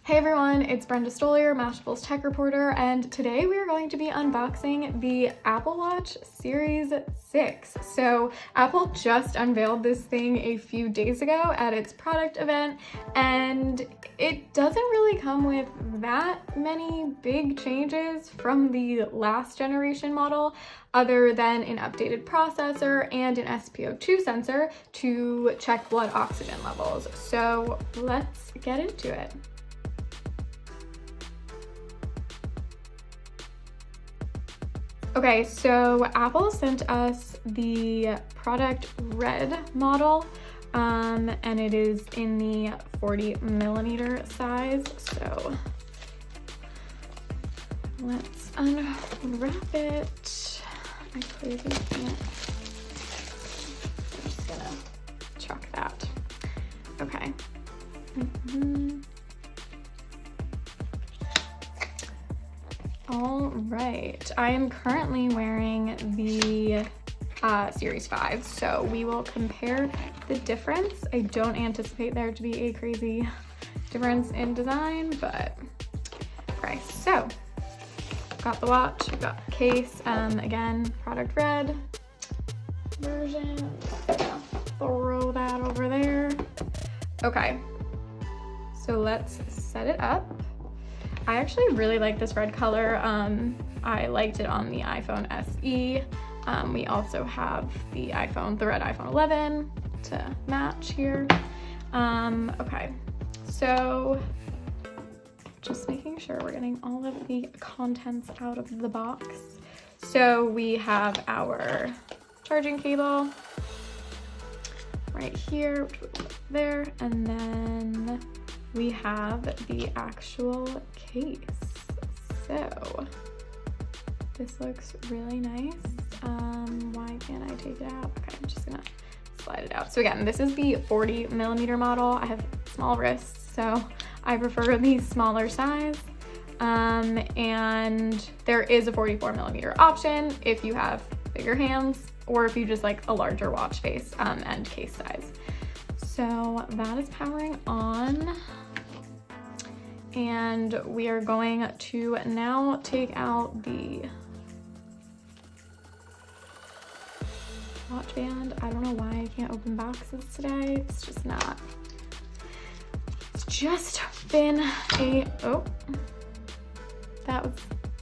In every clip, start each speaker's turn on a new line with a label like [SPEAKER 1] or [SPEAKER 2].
[SPEAKER 1] Hey everyone, it's Brenda Stolyar, Mashable's tech reporter, and today we are going to be unboxing the Apple Watch Series 6. So Apple just unveiled this thing a few days ago at its product event, and it doesn't really come with that many big changes from the last generation model, other than an updated processor and an SpO2 sensor to check blood oxygen levels. So let's get into it. Okay, so Apple sent us the product red model, and it is in the 40mm size. So let's unwrap it. I clearly can't. I'm just gonna chuck that. Okay. All right, I am currently wearing the Series 5, so we will compare the difference. I don't anticipate there to be a crazy difference in design, but okay, so got the watch, we've got the case, again, product red version. Throw that over there. Okay, so let's set it up. I actually really like this red color. I liked it on the iPhone SE. We also have the red iPhone 11 to match here. Okay, so just making sure we're getting all of the contents out of the box. So we have our charging cable right here, there, and then we have the actual case. So this looks really nice. Why can't I take it out? Okay, I'm just gonna slide it out. So again, this is the 40mm model. I have small wrists, so I prefer the smaller size. And there is a 44mm option if you have bigger hands, or if you just like a larger watch face and case size. So that is powering on. And we are going to now take out the watch band. I don't know why I can't open boxes today. It's just not. It's just been a, oh, that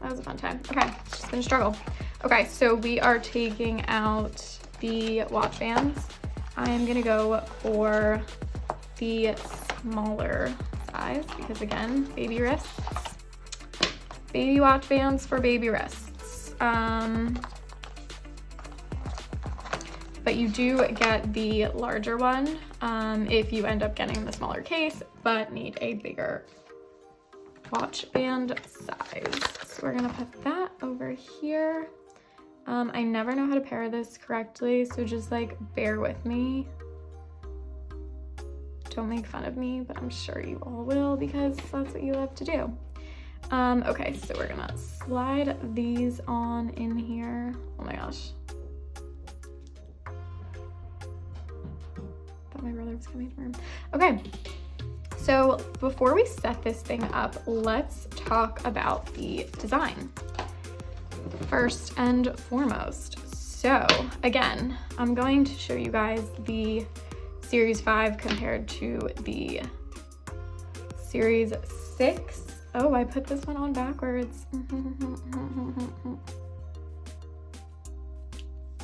[SPEAKER 1] was a fun time. Okay, it's just been a struggle. Okay, so we are taking out the watch bands. I am gonna go for the smaller size because again, baby wrists. Baby watch bands for baby wrists. But you do get the larger one if you end up getting the smaller case, but need a bigger watch band size. So we're gonna put that over here. I never know how to pair this correctly, so just like bear with me. Don't make fun of me, but I'm sure you all will because that's what you love to do. Okay, so we're gonna slide these on in here. Oh my gosh. Thought my brother was coming to the room. Okay, so before we set this thing up, let's talk about the design. First and foremost, so again, I'm going to show you guys the Series 5 compared to the Series 6. Oh, I put this one on backwards.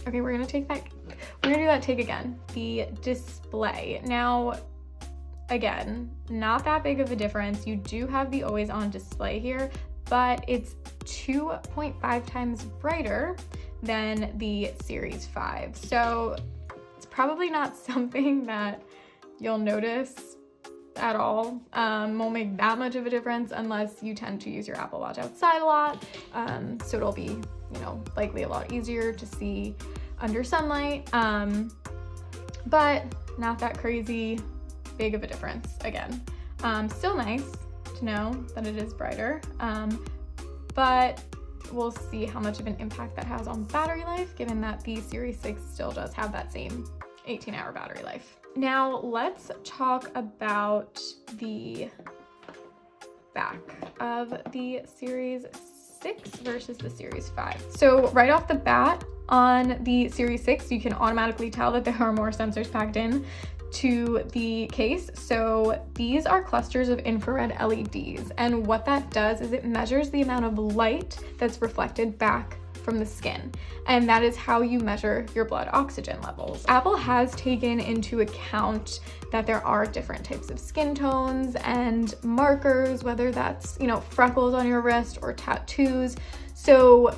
[SPEAKER 1] Okay, we're gonna do that take again. The display. Now, again, not that big of a difference. You do have the always on display here, but it's 2.5 times brighter than the Series 5. So it's probably not something that you'll notice at all. Won't make that much of a difference unless you tend to use your Apple Watch outside a lot. So it'll be, likely a lot easier to see under sunlight. But not that crazy big of a difference again. Still nice to know that it is brighter, but we'll see how much of an impact that has on battery life, given that the Series 6 still does have that same 18-hour battery life. Now let's talk about the back of the Series 6 versus the Series 5. So right off the bat on the Series 6, you can automatically tell that there are more sensors packed in to the case. So these are clusters of infrared LEDs, and what that does is it measures the amount of light that's reflected back from the skin, and that is how you measure your blood oxygen levels. Apple has taken into account that there are different types of skin tones and markers, whether that's, you know, freckles on your wrist or tattoos. So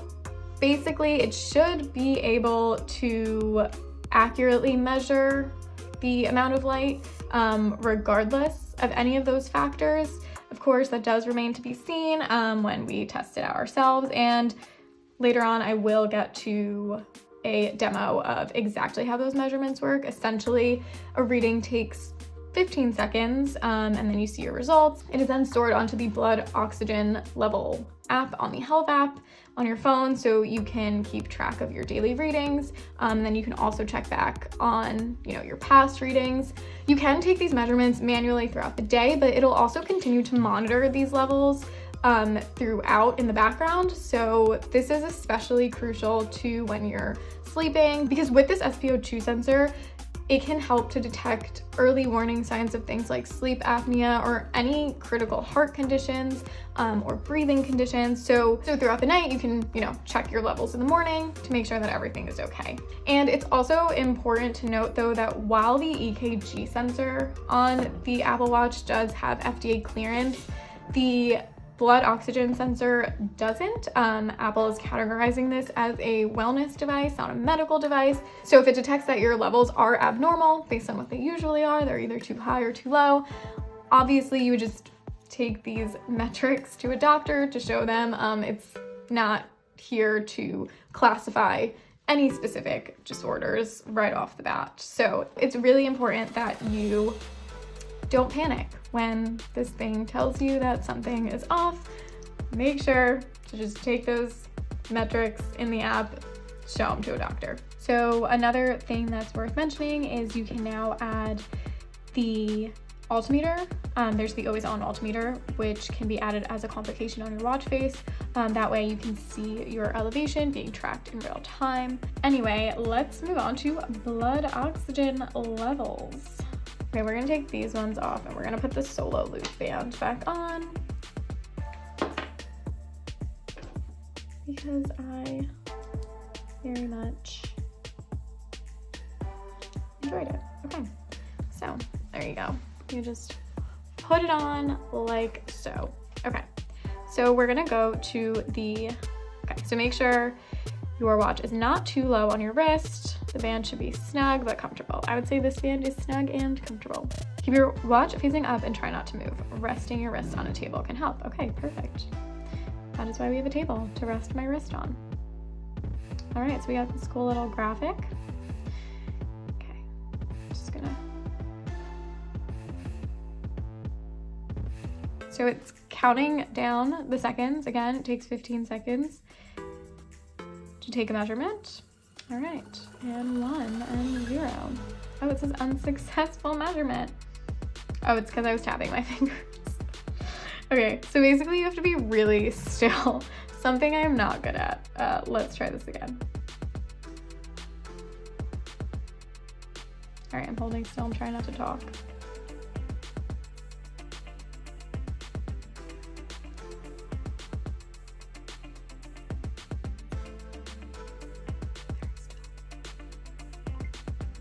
[SPEAKER 1] basically it should be able to accurately measure the amount of light, regardless of any of those factors. Of course, that does remain to be seen when we test it out ourselves, and later on I will get to a demo of exactly how those measurements work. Essentially, a reading takes 15 seconds, and then you see your results. It is then stored onto the blood oxygen level app on the Health app on your phone, so you can keep track of your daily readings. And then you can also check back on, you know, your past readings. You can take these measurements manually throughout the day, but it'll also continue to monitor these levels throughout in the background. So this is especially crucial to when you're sleeping, because with this SpO2 sensor, it can help to detect early warning signs of things like sleep apnea or any critical heart conditions or breathing conditions. So throughout the night, you can, you know, check your levels in the morning to make sure that everything is okay. And it's also important to note though that while the EKG sensor on the Apple Watch does have FDA clearance, the blood oxygen sensor doesn't. Apple is categorizing this as a wellness device, not a medical device. So if it detects that your levels are abnormal based on what they usually are, they're either too high or too low, obviously you would just take these metrics to a doctor to show them. It's not here to classify any specific disorders right off the bat. So it's really important that you don't panic when this thing tells you that something is off. Make sure to just take those metrics in the app, show them to a doctor. So another thing that's worth mentioning is you can now add the altimeter. There's the always on altimeter, which can be added as a complication on your watch face. That way you can see your elevation being tracked in real time. Anyway, let's move on to blood oxygen levels. Okay, we're gonna take these ones off and we're gonna put the solo loop band back on because I very much enjoyed it. Okay, so there you go. You just put it on like so. Okay, so we're gonna go to the, okay, so make sure your watch is not too low on your wrist. The band should be snug but comfortable. I would say this band is snug and comfortable. Keep your watch facing up and try not to move. Resting your wrist on a table can help. Okay, perfect. That is why we have a table to rest my wrist on. All right, so we got this cool little graphic. Okay, just gonna. So it's counting down the seconds. Again, it takes 15 seconds to take a measurement. All right, and 1 and 0. Oh, it says unsuccessful measurement. Oh, it's because I was tapping my fingers. Okay, so basically you have to be really still, something I'm not good at. Let's try this again. All right, I'm holding still, I'm trying not to talk.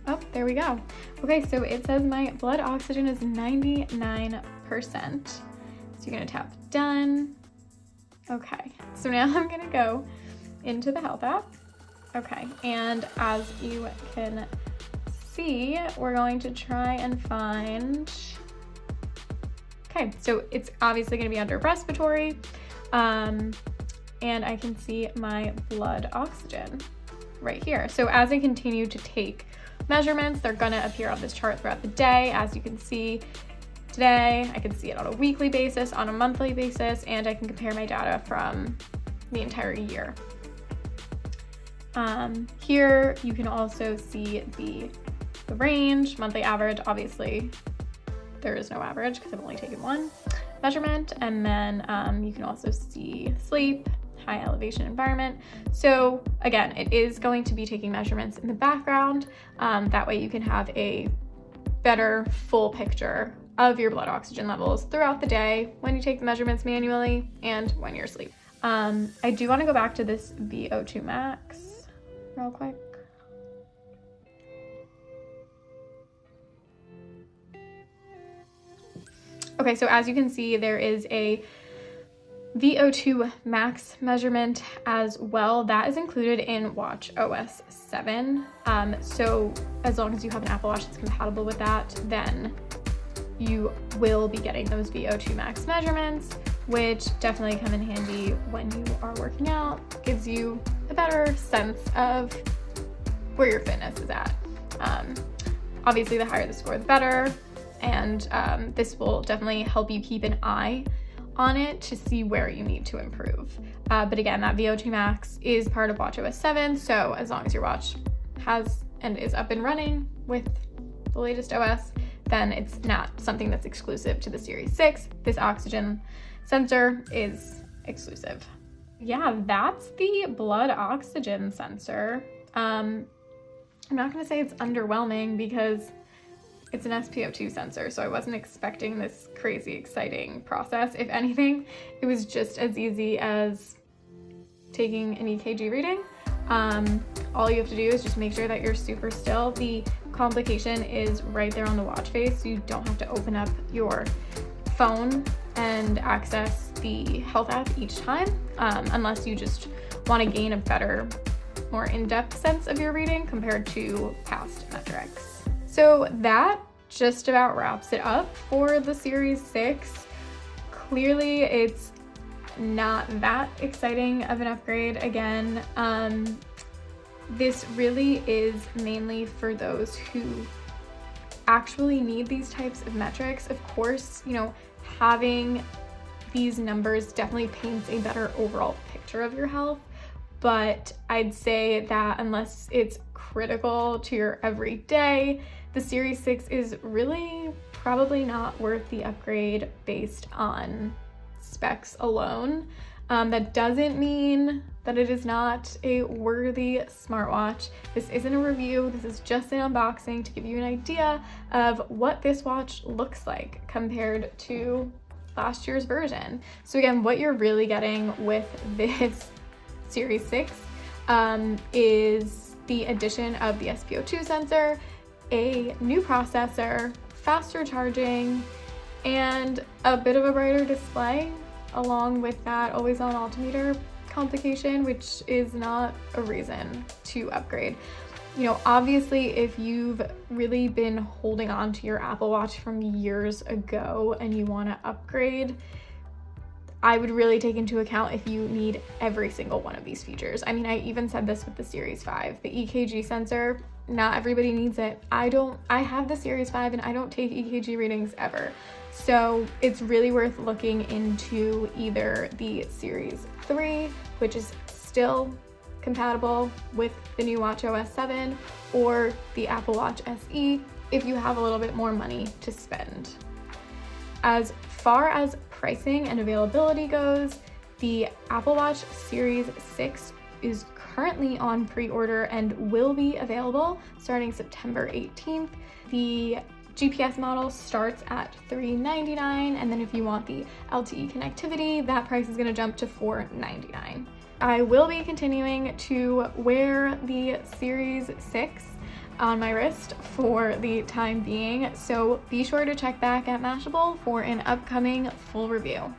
[SPEAKER 1] Oh, there we go. Okay, so it says my blood oxygen is 99%. So you're gonna tap done. Okay, so now I'm gonna go into the Health app. Okay, and as you can see, we're going to try and find, okay, so it's obviously gonna be under respiratory, and I can see my blood oxygen right here. So as I continue to take measurements, they're gonna appear on this chart throughout the day. As you can see today, I can see it on a weekly basis, on a monthly basis, and I can compare my data from the entire year. Here you can also see the range, monthly average. Obviously there is no average because I've only taken one, measurement, and then you can also see sleep, high elevation environment. So again, it is going to be taking measurements in the background. That way you can have a better full picture of your blood oxygen levels throughout the day when you take the measurements manually and when you're asleep. I do want to go back to this VO2 max real quick. Okay, so as you can see, there is a VO2 max measurement as well. That is included in watch OS 7. So as long as you have an Apple Watch that's compatible with that, then you will be getting those VO2 max measurements, which definitely come in handy when you are working out. Gives you a better sense of where your fitness is at. Obviously, the higher the score, the better. And this will definitely help you keep an eye on it to see where you need to improve. But again, that VO2 max is part of watch OS 7. So as long as your watch has and is up and running with the latest OS, then it's not something that's exclusive to the Series 6. This oxygen sensor is exclusive. Yeah, that's the blood oxygen sensor. I'm not gonna say it's underwhelming because it's an SpO2 sensor, so I wasn't expecting this crazy exciting process. If anything, it was just as easy as taking an EKG reading. All you have to do is just make sure that you're super still. The complication is right there on the watch face, so you don't have to open up your phone and access the health app each time, unless you just want to gain a better, more in-depth sense of your reading compared to past metrics. So that just about wraps it up for the Series 6. Clearly, it's not that exciting of an upgrade. Again, this really is mainly for those who actually need these types of metrics. Of course, you know, having these numbers definitely paints a better overall picture of your health, but I'd say that unless it's critical to your everyday, the Series 6 is really probably not worth the upgrade based on specs alone. That doesn't mean that it is not a worthy smartwatch. This isn't a review, this is just an unboxing to give you an idea of what this watch looks like compared to last year's version. So again, what you're really getting with this Series 6 is the addition of the SpO2 sensor, a new processor, faster charging, and a bit of a brighter display, along with that always-on altimeter complication, which is not a reason to upgrade. You know, obviously, if you've really been holding on to your Apple Watch from years ago and you want to upgrade, I would really take into account if you need every single one of these features. I mean, I even said this with the Series 5. The EKG sensor, not everybody needs it. I have the Series 5 and I don't take EKG readings ever. So it's really worth looking into either the Series 3, which is still compatible with the new watch OS 7, or the Apple Watch SE if you have a little bit more money to spend. As far as pricing and availability goes, the Apple Watch Series 6 is currently on pre-order and will be available starting September 18th. The GPS model starts at $399, and then if you want the LTE connectivity, that price is going to jump to $499. I will be continuing to wear the Series 6 on my wrist for the time being, so be sure to check back at Mashable for an upcoming full review.